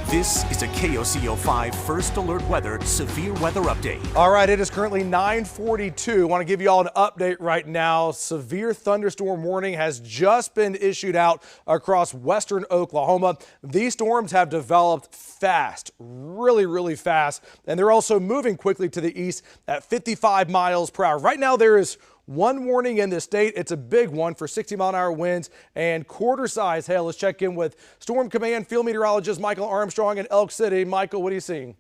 This is a KOCO 5 First Alert Weather Severe Weather Update. All right, it is currently 9:42. I want to give you all an update right now. Severe thunderstorm warning has just been issued out across western Oklahoma. These storms have developed fast, really fast, and they're also moving quickly to the east at 55 miles per hour. Right now, there is one warning in the state. It's a big one for 60-mile-an-hour winds and quarter-size hail. Let's check in with Storm Command field meteorologist Michael Armstrong in Elk City. Michael, what are you seeing?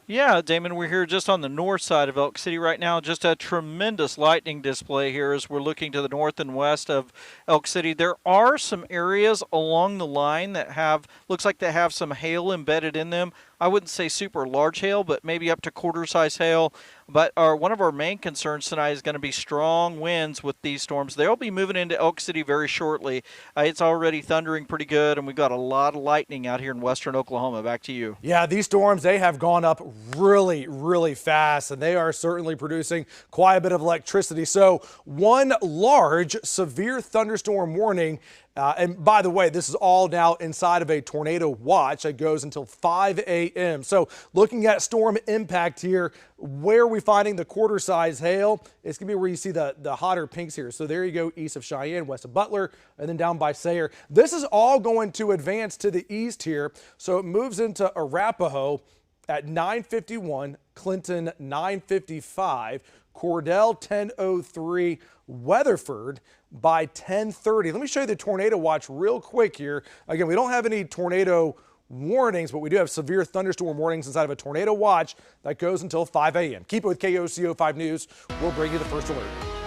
Yeah, Damon, we're here just on the north side of Elk City right now. Just a tremendous lightning display here as we're looking to the north and west of Elk City. There are some areas along the line that looks like they have some hail embedded in them. I wouldn't say super large hail, but maybe up to quarter-size hail. But one of our main concerns tonight is going to be strong winds with these storms. They'll be moving into Elk City very shortly. It's already thundering pretty good, and we've got a lot of lightning out here in western Oklahoma. Back to you. Yeah, these storms, they have gone up really fast, and they are certainly producing quite a bit of electricity. So one large severe thunderstorm warning. And by the way, this is all now inside of a tornado watch that goes until 5 a.m. So looking at storm impact here, where are we finding the quarter-size hail? It's going to be where you see the hotter pinks here. So there you go, east of Cheyenne, west of Butler, and then down by Sayre. This is all going to advance to the east here. So it moves into Arapahoe at 9:51, Clinton 9:55, Cordell 10:03, Weatherford by 10:30. Let me show you the tornado watch real quick here. Again, we don't have any tornado warnings, but we do have severe thunderstorm warnings inside of a tornado watch that goes until 5 a.m. Keep it with KOCO 5 News. We'll bring you the first alert.